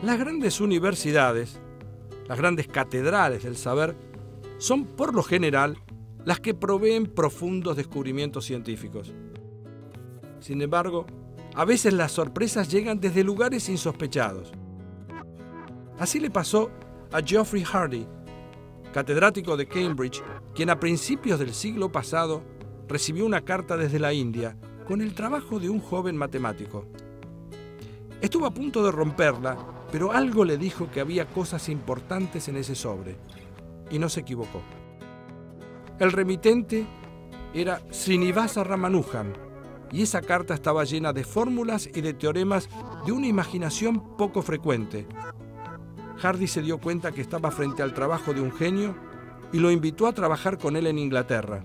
Las grandes universidades, las grandes catedrales del saber, son por lo general las que proveen profundos descubrimientos científicos. Sin embargo, a veces las sorpresas llegan desde lugares insospechados. Así le pasó a Geoffrey Hardy, catedrático de Cambridge, quien a principios del siglo pasado recibió una carta desde la India con el trabajo de un joven matemático. Estuvo a punto de romperla, pero algo le dijo que había cosas importantes en ese sobre, y no se equivocó. El remitente era Srinivasa Ramanujan, y esa carta estaba llena de fórmulas y de teoremas de una imaginación poco frecuente. Hardy se dio cuenta que estaba frente al trabajo de un genio y lo invitó a trabajar con él en Inglaterra.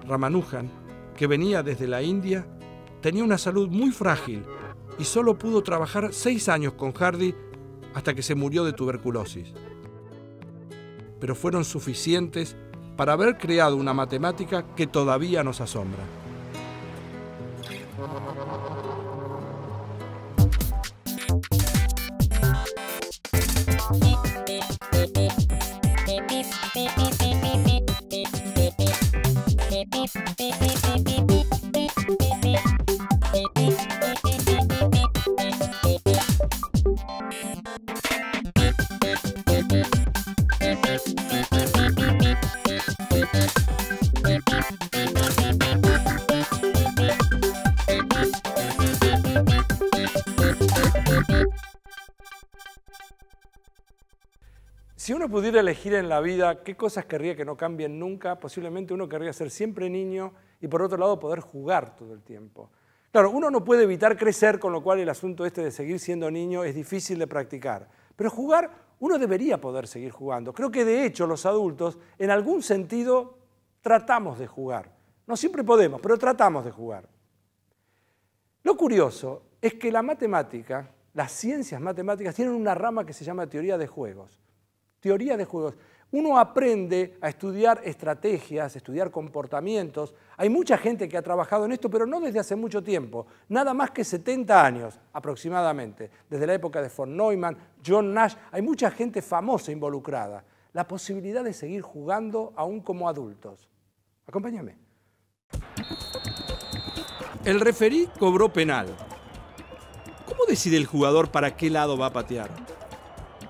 Ramanujan, que venía desde la India, tenía una salud muy frágil y solo pudo trabajar 6 años con Hardy hasta que se murió de tuberculosis. Pero fueron suficientes para haber creado una matemática que todavía nos asombra. Si uno pudiera elegir en la vida qué cosas querría que no cambien nunca, posiblemente uno querría ser siempre niño y por otro lado poder jugar todo el tiempo. Claro, uno no puede evitar crecer, con lo cual el asunto este de seguir siendo niño es difícil de practicar. Pero jugar, uno debería poder seguir jugando. Creo que de hecho los adultos, en algún sentido, tratamos de jugar. No siempre podemos, pero tratamos de jugar. Lo curioso es que la matemática, las ciencias matemáticas, tienen una rama que se llama teoría de juegos. Teoría de juegos. Uno aprende a estudiar estrategias, a estudiar comportamientos. Hay mucha gente que ha trabajado en esto, pero no desde hace mucho tiempo. Nada más que 70 años aproximadamente. Desde la época de von Neumann, John Nash. Hay mucha gente famosa involucrada. La posibilidad de seguir jugando aún como adultos. Acompáñame. El referí cobró penal. ¿Cómo decide el jugador para qué lado va a patear?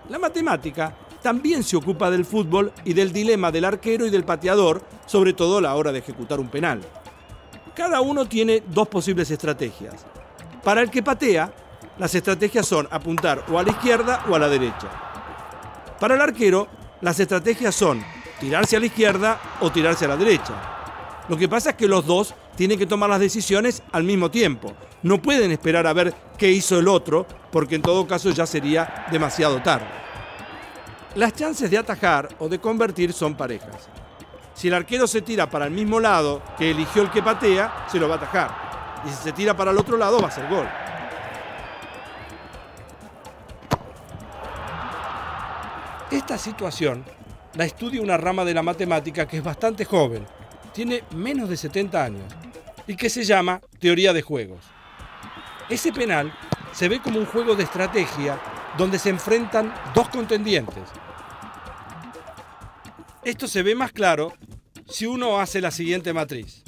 La matemática también se ocupa del fútbol y del dilema del arquero y del pateador, sobre todo a la hora de ejecutar un penal. Cada uno tiene 2 posibles estrategias. Para el que patea, las estrategias son apuntar o a la izquierda o a la derecha. Para el arquero, las estrategias son tirarse a la izquierda o tirarse a la derecha. Lo que pasa es que los dos tienen que tomar las decisiones al mismo tiempo. No pueden esperar a ver qué hizo el otro, porque en todo caso ya sería demasiado tarde. Las chances de atajar o de convertir son parejas. Si el arquero se tira para el mismo lado que eligió el que patea, se lo va a atajar. Y si se tira para el otro lado, va a ser gol. Esta situación la estudia una rama de la matemática que es bastante joven, tiene menos de 70 años, y que se llama teoría de juegos. Ese penal se ve como un juego de estrategia donde se enfrentan 2 contendientes. Esto se ve más claro si uno hace la siguiente matriz.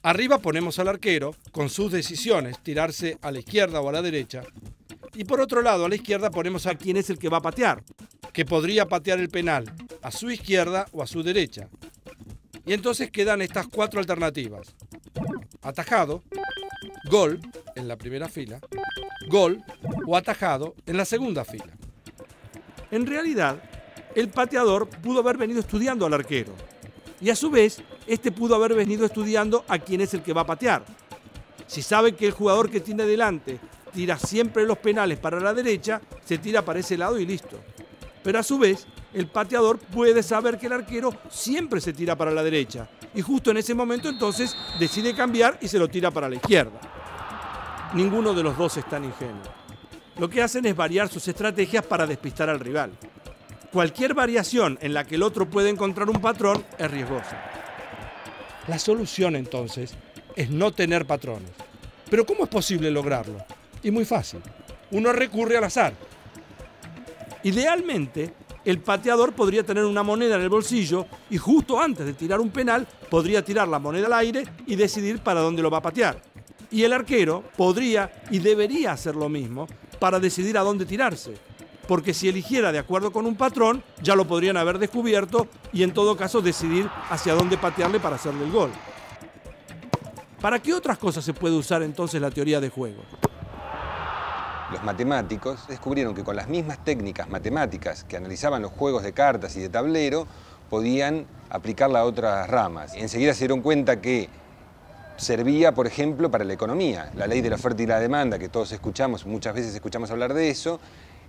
Arriba ponemos al arquero con sus decisiones, tirarse a la izquierda o a la derecha. Y por otro lado, a la izquierda ponemos a quién es el que va a patear, que podría patear el penal a su izquierda o a su derecha. Y entonces quedan estas 4 alternativas. Atajado, gol en la primera fila, gol o atajado en la segunda fila. En realidad, el pateador pudo haber venido estudiando al arquero y a su vez, este pudo haber venido estudiando a quién es el que va a patear. Si sabe que el jugador que tiene delante tira siempre los penales para la derecha, se tira para ese lado y listo. Pero a su vez, el pateador puede saber que el arquero siempre se tira para la derecha y justo en ese momento entonces decide cambiar y se lo tira para la izquierda. Ninguno de los dos es tan ingenuo. Lo que hacen es variar sus estrategias para despistar al rival. Cualquier variación en la que el otro puede encontrar un patrón es riesgosa. La solución entonces es no tener patrones. ¿Pero cómo es posible lograrlo? Y muy fácil. Uno recurre al azar. Idealmente, el pateador podría tener una moneda en el bolsillo y justo antes de tirar un penal podría tirar la moneda al aire y decidir para dónde lo va a patear. Y el arquero podría y debería hacer lo mismo para decidir a dónde tirarse. Porque si eligiera de acuerdo con un patrón, ya lo podrían haber descubierto y en todo caso decidir hacia dónde patearle para hacerle el gol. ¿Para qué otras cosas se puede usar entonces la teoría de juego? Los matemáticos descubrieron que con las mismas técnicas matemáticas que analizaban los juegos de cartas y de tablero, podían aplicarla a otras ramas. Enseguida se dieron cuenta que servía, por ejemplo, para la economía. La ley de la oferta y la demanda, que todos escuchamos, muchas veces escuchamos hablar de eso,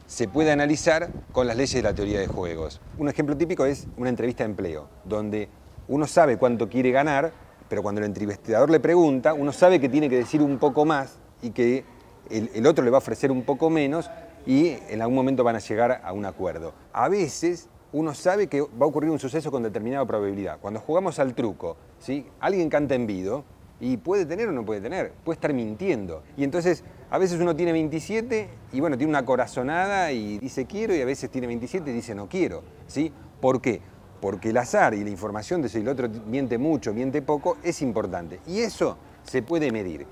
se puede analizar con las leyes de la teoría de juegos. Un ejemplo típico es una entrevista de empleo, donde uno sabe cuánto quiere ganar, pero cuando el entrevistador le pregunta, uno sabe que tiene que decir un poco más y que el otro le va a ofrecer un poco menos y en algún momento van a llegar a un acuerdo. A veces uno sabe que va a ocurrir un suceso con determinada probabilidad. Cuando jugamos al truco, ¿sí? Alguien canta en vido y puede tener o no puede tener, puede estar mintiendo. Y entonces a veces uno tiene 27 y bueno, tiene una corazonada y dice quiero, y a veces tiene 27 y dice no quiero, ¿sí? ¿Por qué? Porque el azar y la información de si el otro miente mucho, miente poco, es importante. Y eso se puede medir.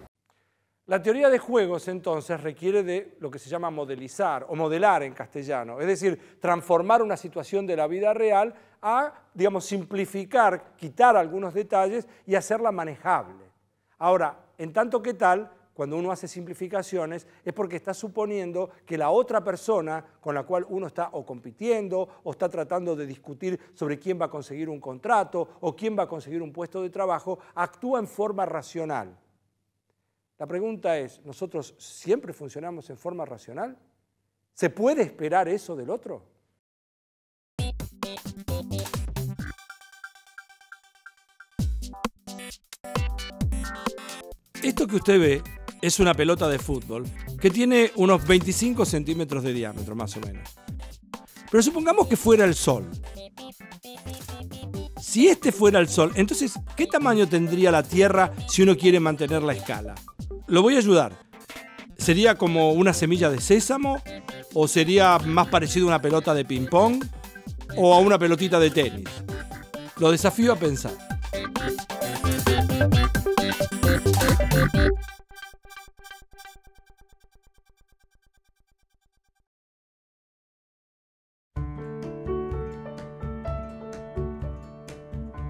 La teoría de juegos, entonces, requiere de lo que se llama modelizar o modelar en castellano, es decir, transformar una situación de la vida real a, digamos, simplificar, quitar algunos detalles y hacerla manejable. Ahora, en tanto que tal, cuando uno hace simplificaciones es porque está suponiendo que la otra persona con la cual uno está o compitiendo o está tratando de discutir sobre quién va a conseguir un contrato o quién va a conseguir un puesto de trabajo, actúa en forma racional. La pregunta es, ¿nosotros siempre funcionamos en forma racional? ¿Se puede esperar eso del otro? Esto que usted ve es una pelota de fútbol que tiene unos 25 centímetros de diámetro, más o menos. Pero supongamos que fuera el Sol. Si este fuera el Sol, entonces, ¿qué tamaño tendría la Tierra si uno quiere mantener la escala? Lo voy a ayudar. ¿Sería como una semilla de sésamo? ¿O sería más parecido a una pelota de ping-pong? ¿O a una pelotita de tenis? Lo desafío a pensar.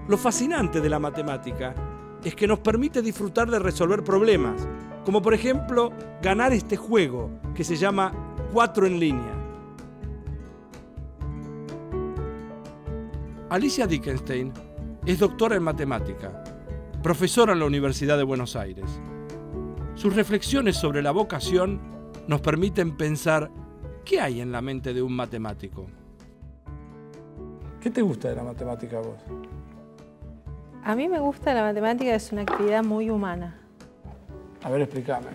Lo fascinante de la matemática es que nos permite disfrutar de resolver problemas, como por ejemplo ganar este juego que se llama 4 en línea. Alicia Dickenstein es doctora en matemática, profesora en la Universidad de Buenos Aires. Sus reflexiones sobre la vocación nos permiten pensar qué hay en la mente de un matemático. ¿Qué te gusta de la matemática a vos? A mí me gusta la matemática, es una actividad muy humana. A ver, explícame.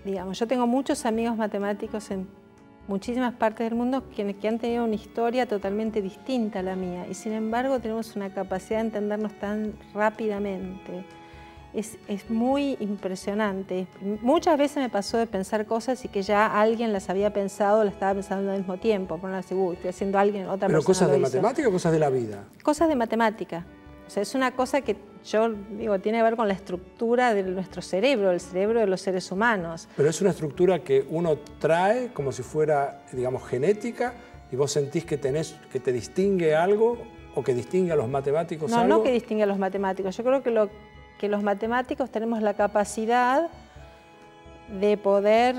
Digamos, yo tengo muchos amigos matemáticos en muchísimas partes del mundo que han tenido una historia totalmente distinta a la mía y sin embargo tenemos una capacidad de entendernos tan rápidamente. Es muy impresionante. Muchas veces me pasó de pensar cosas y que ya alguien las había pensado, las estaba pensando al mismo tiempo, por no decir, estoy haciendo alguien, otra persona. ¿Pero cosas de matemática o cosas de la vida? Cosas de matemática. O sea, es una cosa que yo digo, tiene que ver con la estructura de nuestro cerebro, el cerebro de los seres humanos. Pero es una estructura que uno trae como si fuera, digamos, genética, y vos sentís que te distingue algo o que distingue a los matemáticos algo. No que distingue a los matemáticos. Yo creo que los matemáticos tenemos la capacidad de poder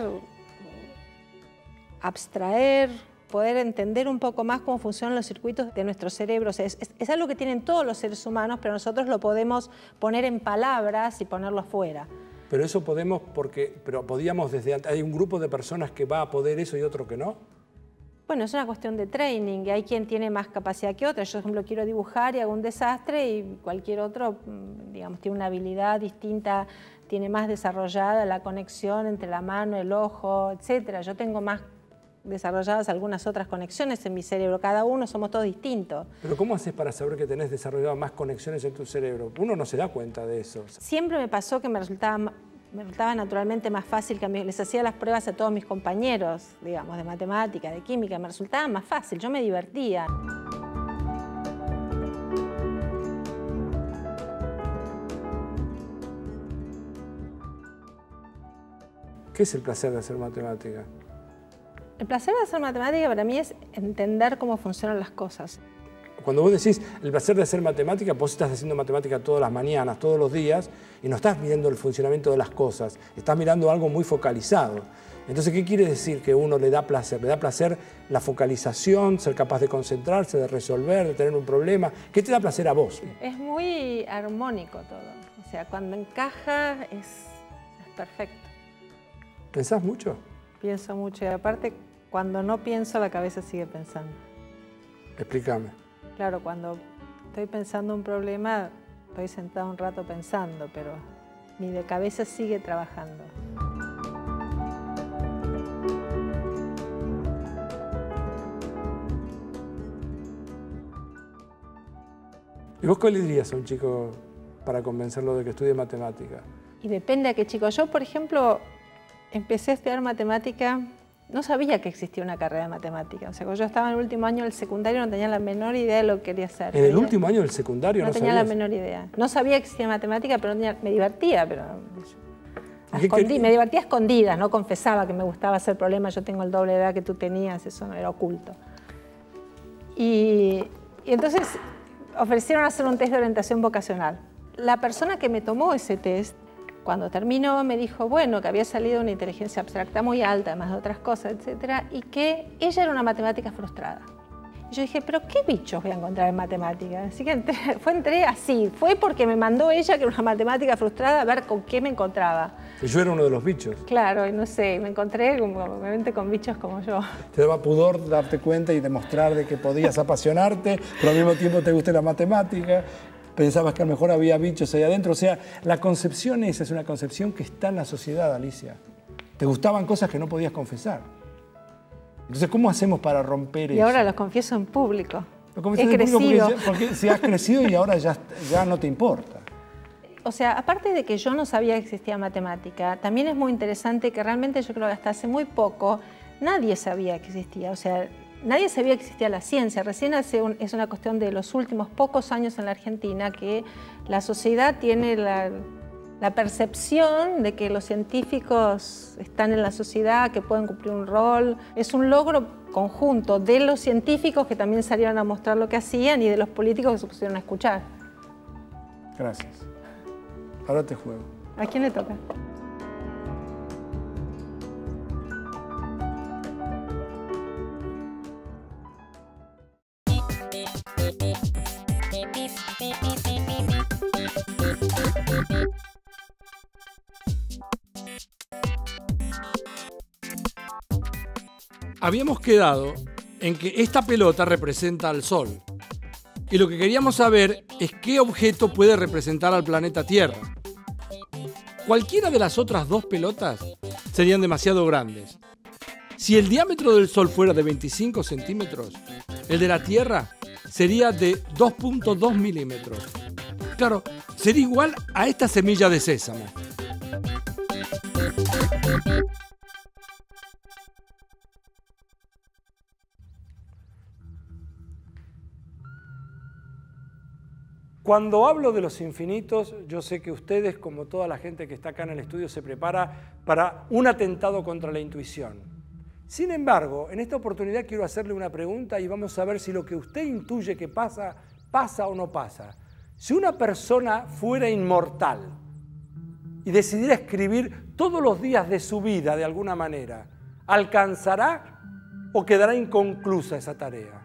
abstraer, poder entender un poco más cómo funcionan los circuitos de nuestro cerebro. O sea, es algo que tienen todos los seres humanos, pero nosotros lo podemos poner en palabras y ponerlo afuera. Pero eso podemos pero podíamos desde antes. ¿Hay un grupo de personas que va a poder eso y otro que no? Bueno, es una cuestión de training, y hay quien tiene más capacidad que otra. Yo, por ejemplo, quiero dibujar y hago un desastre y cualquier otro, digamos, tiene una habilidad distinta, tiene más desarrollada la conexión entre la mano, el ojo, etc. Yo tengo más desarrolladas algunas otras conexiones en mi cerebro. Cada uno somos todos distintos. ¿Pero cómo haces para saber que tenés desarrollado más conexiones en tu cerebro? Uno no se da cuenta de eso. Siempre me pasó que me resultaba me resultaba naturalmente más fácil que a mí. Les hacía las pruebas a todos mis compañeros, digamos, de matemática, de química, me resultaba más fácil, yo me divertía. ¿Qué es el placer de hacer matemática? El placer de hacer matemática para mí es entender cómo funcionan las cosas. Cuando vos decís el placer de hacer matemática, vos estás haciendo matemática todas las mañanas, todos los días, y no estás mirando el funcionamiento de las cosas, estás mirando algo muy focalizado. Entonces, ¿qué quiere decir que uno le da placer? Le da placer la focalización, ser capaz de concentrarse, de resolver, de tener un problema. ¿Qué te da placer a vos? Es muy armónico todo. O sea, cuando encaja es perfecto. ¿Pensás mucho? Pienso mucho y aparte, cuando no pienso, la cabeza sigue pensando. Explícame. Claro, cuando estoy pensando un problema, estoy sentado un rato pensando, pero mi cabeza sigue trabajando. ¿Y vos qué le dirías a un chico para convencerlo de que estudie matemática? Y depende a qué chico. Yo, por ejemplo, empecé a estudiar matemática, no sabía que existía una carrera de matemática. O sea, cuando yo estaba en el último año del secundario no tenía la menor idea de lo que quería hacer. ¿En el último año del secundario no tenía la menor idea. No sabía que existía matemática, pero me divertía, pero me divertía a escondidas, no confesaba que me gustaba hacer problemas. Yo tengo el doble de edad que tú tenías, eso no era oculto. Y entonces ofrecieron hacer un test de orientación vocacional. La persona que me tomó ese test, cuando terminó, me dijo, bueno, que había salido una inteligencia abstracta muy alta, además de otras cosas, etcétera, y que ella era una matemática frustrada. Y yo dije, ¿pero qué bichos voy a encontrar en matemática? Así que entré así. Fue porque me mandó ella, que era una matemática frustrada, a ver con qué me encontraba. Y yo era uno de los bichos. Claro, y no sé, me encontré obviamente con bichos como yo. Te daba pudor darte cuenta y demostrar de que podías apasionarte, pero al mismo tiempo te guste la matemática. Pensabas que a lo mejor había bichos ahí adentro. O sea, la concepción esa es una concepción que está en la sociedad, Alicia. Te gustaban cosas que no podías confesar. Entonces, ¿cómo hacemos para romper eso? Y ahora lo confieso en público. He crecido. Porque si has crecido y ahora ya no te importa. O sea, aparte de que yo no sabía que existía matemática, también es muy interesante que realmente yo creo que hasta hace muy poco nadie sabía que existía. O sea, nadie sabía que existía la ciencia. Recién es una cuestión de los últimos pocos años en la Argentina que la sociedad tiene la percepción de que los científicos están en la sociedad, que pueden cumplir un rol. Es un logro conjunto de los científicos que también salieron a mostrar lo que hacían y de los políticos que se pusieron a escuchar. Gracias. Ahora te juego. ¿A quién le toca? Habíamos quedado en que esta pelota representa al Sol. Y lo que queríamos saber es qué objeto puede representar al planeta Tierra. Cualquiera de las otras dos pelotas serían demasiado grandes. Si el diámetro del Sol fuera de 25 centímetros, el de la Tierra sería de 2.2 milímetros. Claro, sería igual a esta semilla de sésamo. Cuando hablo de los infinitos, yo sé que ustedes, como toda la gente que está acá en el estudio, se prepara para un atentado contra la intuición. Sin embargo, en esta oportunidad quiero hacerle una pregunta y vamos a ver si lo que usted intuye que pasa, pasa o no pasa. Si una persona fuera inmortal y decidiera escribir todos los días de su vida de alguna manera, ¿alcanzará o quedará inconclusa esa tarea?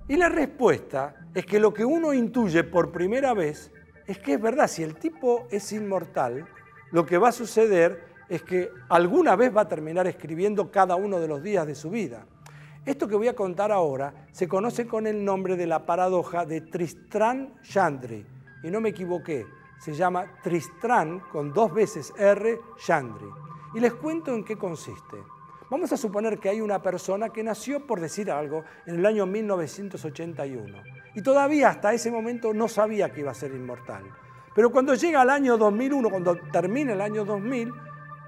Y la respuesta es que lo que uno intuye por primera vez es que es verdad. Si el tipo es inmortal, lo que va a suceder es que alguna vez va a terminar escribiendo cada uno de los días de su vida. Esto que voy a contar ahora se conoce con el nombre de la paradoja de Tristram-Shandy. Y no me equivoqué, se llama Tristram con 2 veces R, Shandy. Y les cuento en qué consiste. Vamos a suponer que hay una persona que nació, por decir algo, en el año 1981 y todavía hasta ese momento no sabía que iba a ser inmortal. Pero cuando llega al año 2001, cuando termina el año 2000,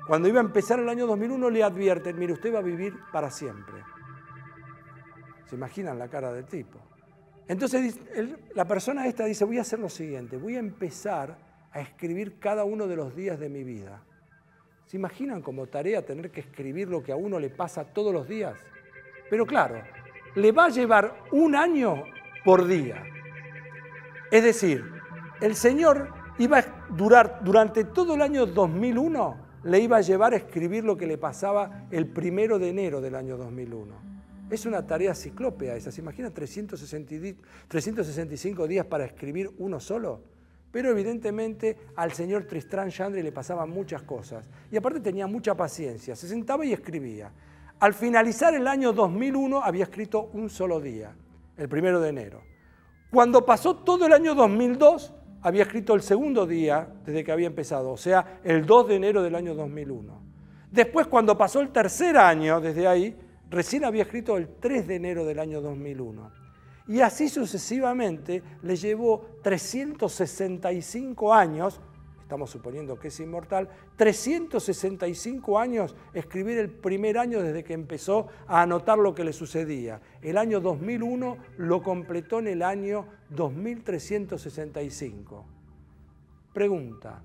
cuando iba a empezar el año 2001, le advierten, mire, usted va a vivir para siempre. ¿Se imaginan la cara del tipo? Entonces la persona esta dice, voy a hacer lo siguiente, voy a empezar a escribir cada uno de los días de mi vida. ¿Se imaginan como tarea tener que escribir lo que a uno le pasa todos los días? Pero claro, le va a llevar 1 año por día. Es decir, el señor iba a durar durante todo el año 2001, le iba a llevar a escribir lo que le pasaba el 1 de enero del año 2001. Es una tarea ciclópea esa. ¿Se imaginan 365 días para escribir uno solo? Pero evidentemente al señor Tristram Shandy le pasaban muchas cosas. Y aparte tenía mucha paciencia. Se sentaba y escribía. Al finalizar el año 2001 había escrito un solo día, el 1 de enero. Cuando pasó todo el año 2002, había escrito el segundo día desde que había empezado, o sea, el 2 de enero del año 2001. Después, cuando pasó el tercer año, desde ahí, recién había escrito el 3 de enero del año 2001. Y así sucesivamente le llevó 365 años, estamos suponiendo que es inmortal, 365 años escribir el primer año desde que empezó a anotar lo que le sucedía. El año 2001 lo completó en el año 2365. Pregunta,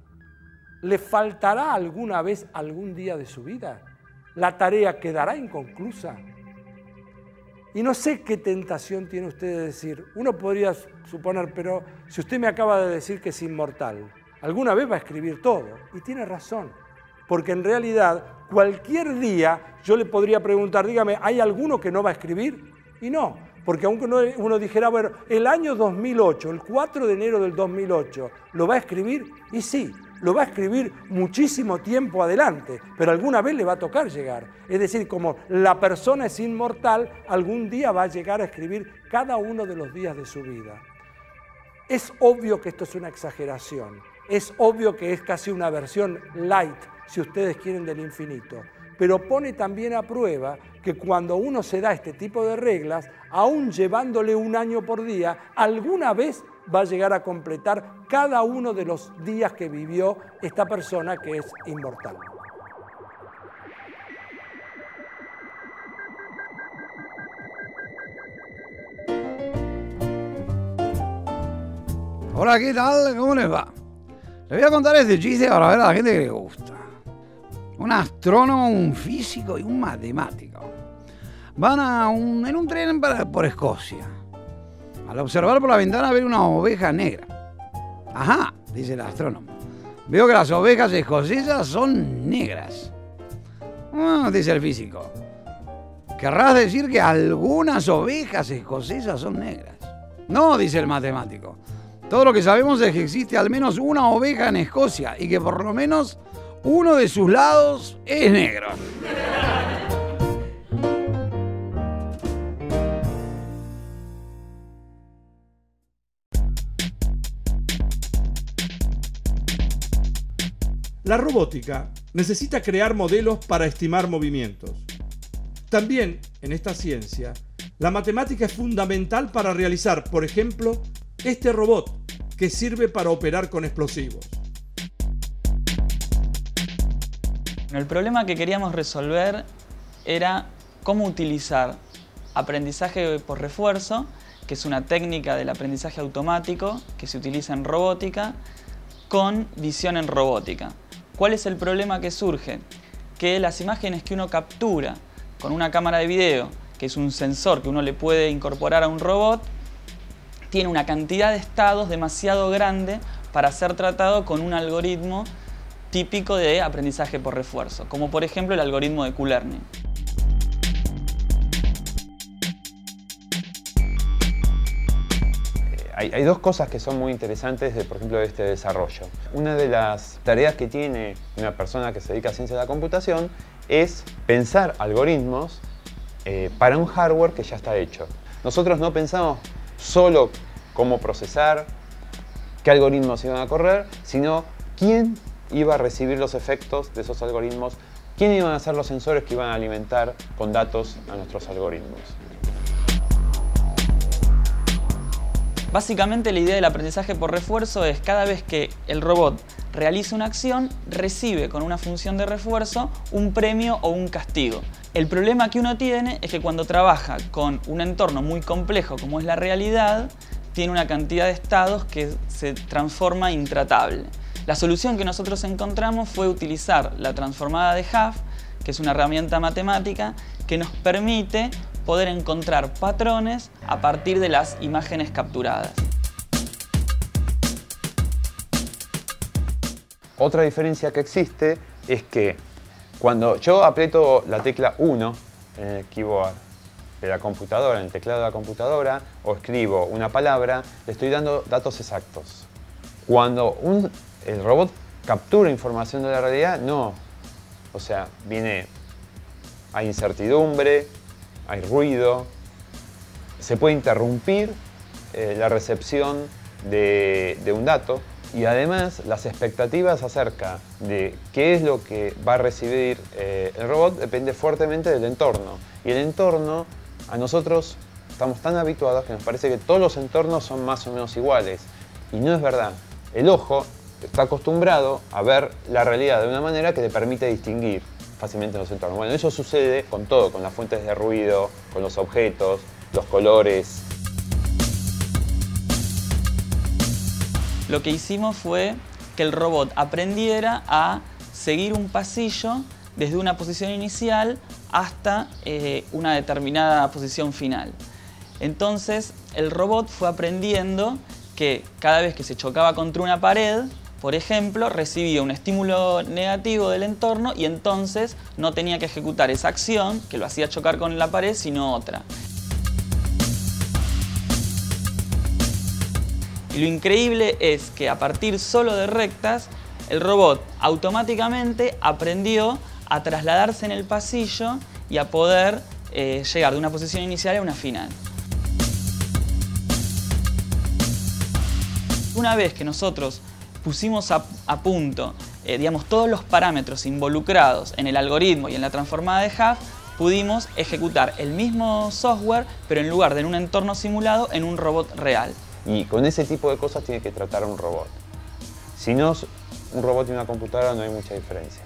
¿le faltará alguna vez algún día de su vida? ¿La tarea quedará inconclusa? Y no sé qué tentación tiene usted de decir. Uno podría suponer, pero si usted me acaba de decir que es inmortal, alguna vez va a escribir todo. Y tiene razón, porque en realidad cualquier día yo le podría preguntar, dígame, ¿hay alguno que no va a escribir? Y no, porque aunque uno dijera, bueno, el año 2008, el 4 de enero del 2008, ¿lo va a escribir? Y sí, lo va a escribir muchísimo tiempo adelante, pero alguna vez le va a tocar llegar. Es decir, como la persona es inmortal, algún día va a llegar a escribir cada uno de los días de su vida. Es obvio que esto es una exageración, es obvio que es casi una versión light, si ustedes quieren, del infinito, pero pone también a prueba que cuando uno se da este tipo de reglas, aún llevándole 1 año por día, alguna vez va a llegar a completar cada uno de los días que vivió esta persona que es inmortal. Hola, ¿qué tal? ¿Cómo les va? Les voy a contar este chiste para ver a la gente que le gusta. Un astrónomo, un físico y un matemático van en un tren por Escocia. Al observar por la ventana ven una oveja negra. Ajá, dice el astrónomo. Veo que las ovejas escocesas son negras. Dice el físico. ¿Querrás decir que algunas ovejas escocesas son negras? No, dice el matemático. Todo lo que sabemos es que existe al menos una oveja en Escocia y que por lo menos uno de sus lados es negro. La robótica necesita crear modelos para estimar movimientos. También, en esta ciencia, la matemática es fundamental para realizar, por ejemplo, este robot que sirve para operar con explosivos. El problema que queríamos resolver era cómo utilizar aprendizaje por refuerzo, que es una técnica del aprendizaje automático que se utiliza en robótica, con visión en robótica. ¿Cuál es el problema que surge? Que las imágenes que uno captura con una cámara de video, que es un sensor que uno le puede incorporar a un robot, tiene una cantidad de estados demasiado grande para ser tratado con un algoritmo típico de aprendizaje por refuerzo, como por ejemplo el algoritmo de Q-Learning. Hay dos cosas que son muy interesantes, por ejemplo, de este desarrollo. Una de las tareas que tiene una persona que se dedica a ciencia de la computación es pensar algoritmos para un hardware que ya está hecho. Nosotros no pensamos solo cómo procesar, qué algoritmos iban a correr, sino quién iba a recibir los efectos de esos algoritmos, quién iban a ser los sensores que iban a alimentar con datos a nuestros algoritmos. Básicamente la idea del aprendizaje por refuerzo es cada vez que el robot realiza una acción, recibe con una función de refuerzo un premio o un castigo. El problema que uno tiene es que cuando trabaja con un entorno muy complejo como es la realidad, tiene una cantidad de estados que se transforma intratable. La solución que nosotros encontramos fue utilizar la transformada de Huff, que es una herramienta matemática que nos permite poder encontrar patrones a partir de las imágenes capturadas. Otra diferencia que existe es que cuando yo aprieto la tecla 1 en el keyboard de la computadora, en el teclado de la computadora, o escribo una palabra, le estoy dando datos exactos. Cuando el robot captura información de la realidad, no. O sea, hay incertidumbre, hay ruido, se puede interrumpir la recepción de un dato, y además las expectativas acerca de qué es lo que va a recibir el robot depende fuertemente del entorno. Y el entorno, a nosotros estamos tan habituados que nos parece que todos los entornos son más o menos iguales. Y no es verdad. El ojo está acostumbrado a ver la realidad de una manera que le permite distinguir fácilmente los entornos. Bueno, eso sucede con todo, con las fuentes de ruido, con los objetos, los colores. Lo que hicimos fue que el robot aprendiera a seguir un pasillo desde una posición inicial hasta una determinada posición final. Entonces, el robot fue aprendiendo que cada vez que se chocaba contra una pared, por ejemplo, recibía un estímulo negativo del entorno y entonces no tenía que ejecutar esa acción que lo hacía chocar con la pared, sino otra. Y lo increíble es que a partir solo de rectas, el robot automáticamente aprendió a trasladarse en el pasillo y a poder llegar de una posición inicial a una final. Una vez que nosotros pusimos a punto digamos, todos los parámetros involucrados en el algoritmo y en la transformada de Huff, pudimos ejecutar el mismo software, pero en lugar de en un entorno simulado, en un robot real. Y con ese tipo de cosas tiene que tratar a un robot. Si no, un robot y una computadora no hay mucha diferencia.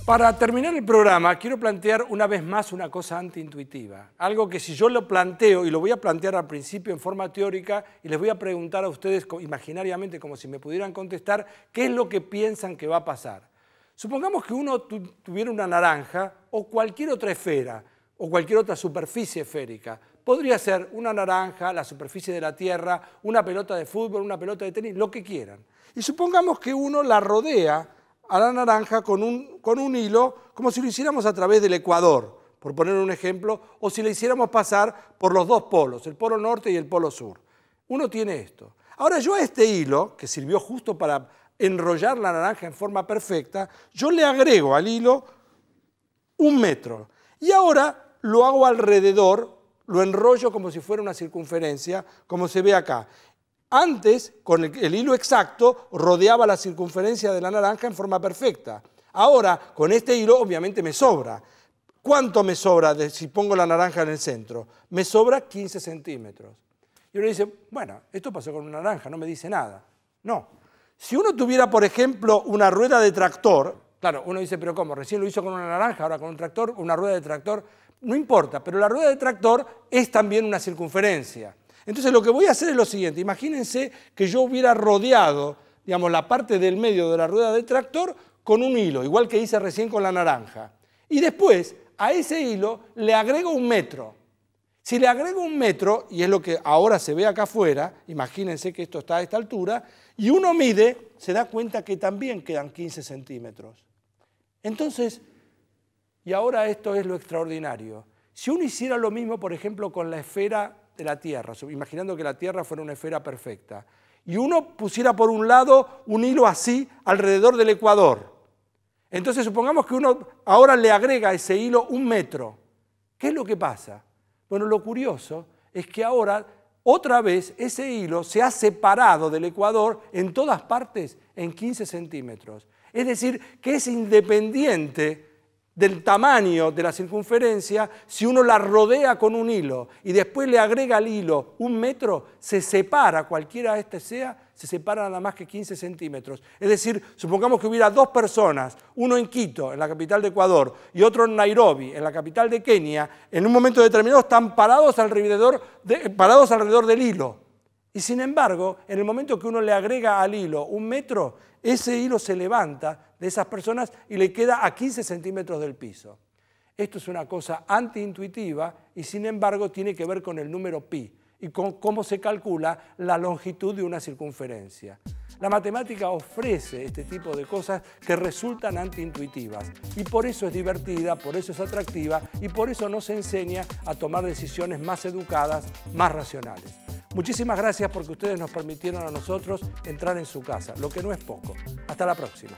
Para terminar el programa, quiero plantear una vez más una cosa antiintuitiva. Algo que si yo lo planteo, y lo voy a plantear al principio en forma teórica, y les voy a preguntar a ustedes imaginariamente, como si me pudieran contestar, qué es lo que piensan que va a pasar. Supongamos que uno tuviera una naranja o cualquier otra esfera o cualquier otra superficie esférica. Podría ser una naranja, la superficie de la Tierra, una pelota de fútbol, una pelota de tenis, lo que quieran. Y supongamos que uno la rodea a la naranja con un hilo, como si lo hiciéramos a través del Ecuador, por poner un ejemplo, o si le hiciéramos pasar por los dos polos, el polo norte y el polo sur. Uno tiene esto. Ahora yo a este hilo, que sirvió justo para enrollar la naranja en forma perfecta, yo le agrego al hilo 1 metro. Y ahora lo hago alrededor, lo enrollo como si fuera una circunferencia, como se ve acá. Antes, con el hilo exacto, rodeaba la circunferencia de la naranja en forma perfecta. Ahora, con este hilo, obviamente me sobra. ¿Cuánto me sobra si pongo la naranja en el centro? Me sobra 15 centímetros. Y uno dice, bueno, esto pasó con una naranja, no me dice nada. No. Si uno tuviera, por ejemplo, una rueda de tractor, claro, uno dice, pero ¿cómo? Recién lo hizo con una naranja, ahora con un tractor, una rueda de tractor. No importa, pero la rueda de tractor es también una circunferencia. Entonces lo que voy a hacer es lo siguiente, imagínense que yo hubiera rodeado, digamos, la parte del medio de la rueda del tractor con un hilo, igual que hice recién con la naranja. Y después, a ese hilo le agrego 1 metro. Si le agrego 1 metro, y es lo que ahora se ve acá afuera, imagínense que esto está a esta altura, y uno mide, se da cuenta que también quedan 15 centímetros. Entonces, y ahora esto es lo extraordinario, si uno hiciera lo mismo, por ejemplo, con la esfera de la Tierra, imaginando que la Tierra fuera una esfera perfecta, y uno pusiera por un lado un hilo así alrededor del Ecuador, entonces supongamos que uno ahora le agrega a ese hilo 1 metro. ¿Qué es lo que pasa? Bueno, lo curioso es que ahora, otra vez, ese hilo se ha separado del Ecuador en todas partes en 15 centímetros. Es decir, que es independiente del tamaño de la circunferencia, si uno la rodea con un hilo y después le agrega al hilo 1 metro, se separa, cualquiera este sea, se separa nada más que 15 centímetros. Es decir, supongamos que hubiera 2 personas, uno en Quito, en la capital de Ecuador, y otro en Nairobi, en la capital de Kenia, en un momento determinado están parados alrededor del hilo. Y sin embargo, en el momento que uno le agrega al hilo 1 metro, ese hilo se levanta de esas personas y le queda a 15 centímetros del piso. Esto es una cosa antiintuitiva y sin embargo tiene que ver con el número pi y con cómo se calcula la longitud de una circunferencia. La matemática ofrece este tipo de cosas que resultan antiintuitivas y por eso es divertida, por eso es atractiva y por eso nos enseña a tomar decisiones más educadas, más racionales. Muchísimas gracias porque ustedes nos permitieron a nosotros entrar en su casa, lo que no es poco. Hasta la próxima.